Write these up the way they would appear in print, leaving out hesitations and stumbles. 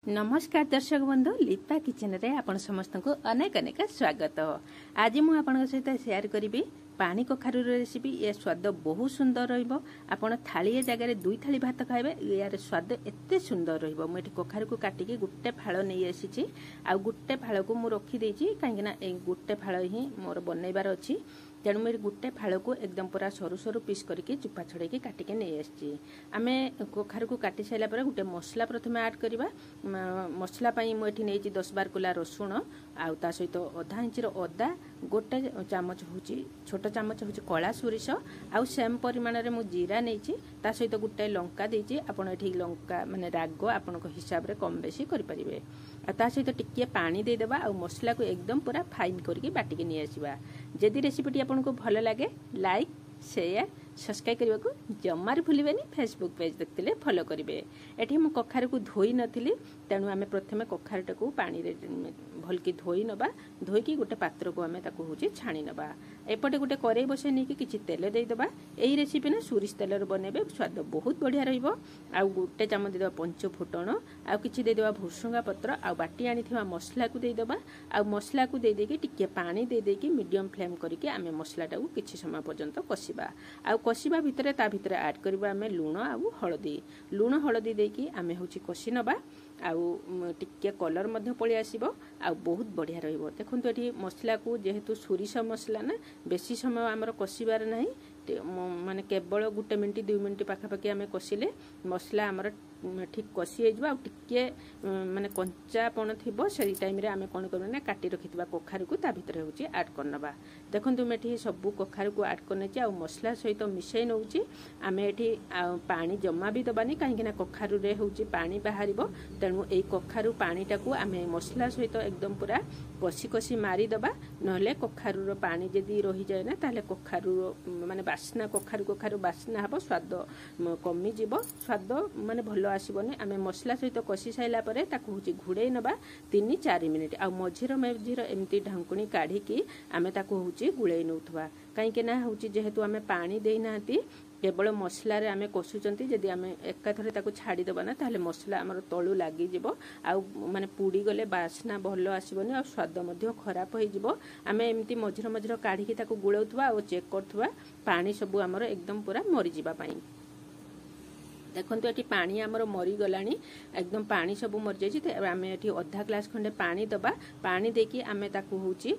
नमस्कार दर्शक बंधु लिपा किचन रे आपण समस्त को अनेक अनेक स्वागत। आज मु आपण सहित शेयर करी पानी कखारू रेसिपी। ये स्वाद बहुत सुंदर रहिबो। आपण थाली जगह दुई थाली भात खाइबे यार स्वाद एते सुंदर रहिबो। मुठी कखारू को काटिकी गुट्टे फाळ नै आसीची आ गुट्टे फाळ को मु रखी देची काहेकि ना ए गुट्टे फाळ ही मोर बनैबार अछि। तेणु मेरे गुट्टे फाळ को एकदम पूरा सरू सरू पीस करके चुपा छड़ेकी काटिके नहीं आसी। आमे कखारू को काटी साइला पर गुटे मसला प्रथमे ऐड करबा। मसला पई मु एठी नेची 10-12 कुला रसुण आ ता सहित आधा इंच रो अदा गोटे चामच होची छोटा चामच होची कला सोरिष आ सेम परिमाण रे मु जीरा नेची ता सहित गुटे लंका देची। आपण एठी लंका माने राग आपण को हिसाब रे कम बेसी करि परिबे। आ ता सहित टिके पानी दे देबा आ मसला को एकदम पूरा फाइन करके बाटी के नि आसीबा। जदि रेसिपीटी आपन को भल लागे लाइक शेयर सब्सक्राइब करने को जमार भूलें। फेसबुक पेज देखते फॉलो करेंगे। एठी मु कखारू को धोई नथिली तेणु आमे प्रथमे कखारूटा को पानी रे भलकी धोई नबा। धोईकी गोटे पात्र को आमे ताको होची छाणी नबा। एपटे गोटे करेई बसे नहीं कि किछि तेल दे दबा। एई रेसिपी ना सोरिष तेल रे बनेबे स्वाद बहुत बढ़िया रहिबो। आ गोटे चामच दे दबा पंच फुटण आ किछि दे दबा भुसुंगा पत्र आ बाटी आनी थिबा मसला को दे दबा। आ मसला को दे देकी टिके पानी दे देकी मीडियम फ्लेम करके आमे मसलाटा को किछि समय पर्यंत कसिबा। आ कसिबा भितरे ता भितरे ऐड करबा आमे लूण आ लूण हळदी देकी आमे होची कसी नबा। आउ टिके कलर मध्य पळि आसीबो आ बहुत बढ़िया रहिबो। देखंतु एठी मसला को जेहेतु सोरिष मसला ना बेसी समय हमर कसिबार नाही माने केवल गुटे मिनिट 2 मिनिट पाखापाखि आमे कसिले मसला हमर ठीक कसी होइबा। टिके माने कंचापण थिबो सेही टाइम रे आमे कोन करबा ना काटी रखितबा कखारू को ता भितरे होची ऐड करनबा। देखंतु मेठी सब कखारू को ऐड करनेची आ मसला सहित मिसै नउची। आमे एठी पानी जम्मा भी दबानी काहेकि ना कखारू रे होची पानी बाहरिबो। तेणु ए कखारू पानीटा को आमे मसला सहित एकदम पूरा कसी कसी मारी दबा। नहले कखारू रो पानी जदी रही जाय ना ताले कखारू माने बास्ना कखारू बास्ना हबो स्वाद कमी जीवो। स्वाद माने भलो आसीबोनी। आमे मसला सहित कसी साइला परे ताकू होची घुड़े नबा 3-4 मिनिट आ मझिर एमती ढांकुणी काढी की आमे ताकू होची गुळै नउथबा। काहे के ना होची जेहेतु आमे पानी देई नाती केवल मसला रे आमे कसूचंती। जदि आमे एका थरे ताकू छाडी देबा ना ताले मसला हमर तळु लागि जिवो आ माने पुडी गले बास्ना भलो आसीबोनी आ स्वाद मध्ये खराब होई जिवो। आमे एमती मझिर काढी की ताकू गुळौथबा आ चेक करथबा पानी सब हमर एकदम पूरा मरि जिबा पई। देखंतु एठी पानी हमर मरी गलानी एकदम पानी सब मर जायछि। आमे एठी आधा ग्लास खंडे पानी दबा। पानी देकी आमे ताकू होची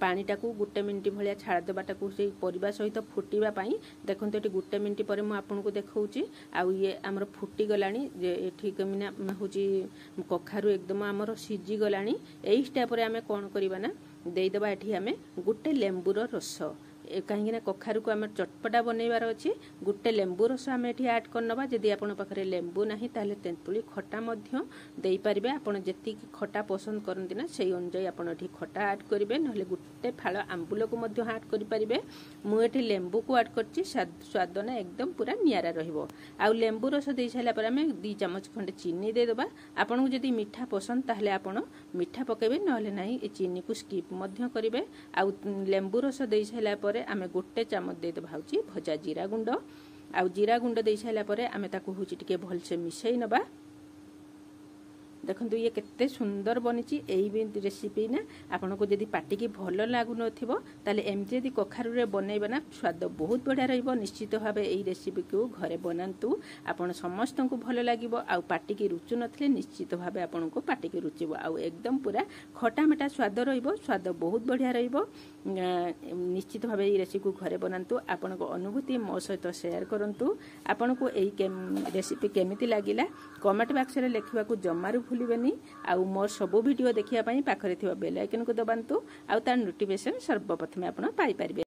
पानीटा को गुटे मिनिट भलिया छाड़ दबा ताकू से परिबा सहित फुटीबा पई। देखंतु एठी गुटे मिनिट परे मु आपन को देखौची आ ये हमर फुटी गलानी जे एठी कमिना होची कखारू एकदम हमर सिजी गलानी। एई स्टेप रे आमे कोन करिबा ना देई दबा एठी आमे गुटे लेंबुर रस कहीं कखारू को आम चटपटा बनइबार अच्छी गोटे लेंबू रस आम ये ऐड करनबा। जदि आपन पाखरे लेंबू नाही ताले तेंतुली खटा मध्य देई परिबे। आपन जेति खटा पसंद करंती ना सेही अनुसार आपन एठी खटा ऐड करिवे। नहले गुटे फाळ आंबुल को मध्य ऐड करि परिबे। मु एठी लेंबू को ऐड करछि स्वाद ना एकदम पूरा नियारा रहिबो। आ लेंबू रस देई साइला पर आमे 2 चम्मच खंडे चीनी दे देबा। आपन को जदि मीठा पसंद ताहले आपन मीठा पकेबे नहले नाही ए चीनी को स्किप मध्य करिवे। आ लेंबू रस देई साइला पर आमे गोटे चामच दे दबा होची भजा जीरा गुंड आ जीरा गुंड दे साइला परे आमे ताकू होची टिके भल से मिसई नबा। देखंतु ये केते सुंदर बनिची। एई भी रेसिपी ना आपन को जदी पाटी की भल लागु नथिबो ताले एमजे जदी कखारू रे बनैबा ना स्वाद बहुत बढ़िया रहिबो। निश्चित भाबे एई रेसिपी को घरे बनांतु आपन समस्त को भल लागिबो। आ पाटी की रुचु नथले निश्चित भाबे आपन को पाटी की रुचिबो। आ एकदम पूरा खटा मिठा स्वाद रहिबो। स्वाद बहुत बढ़िया रहिबो। निश्चित भाबे एई रेसिपी को घरे बनांतु। आपन को अनुभूति मो सहित शेयर करंतु। आपन को एई रेसिपी केमिति लागिला कमेंट बॉक्स रे लिखिबा को जमारू भूलिबेनी। आ मोर सब वीडियो देखिया पई पाखरे थिबा बेल आइकन को दबांतु। आ तार नोटिफिकेशन सर्वप्रथमे आपण पाई परिबे।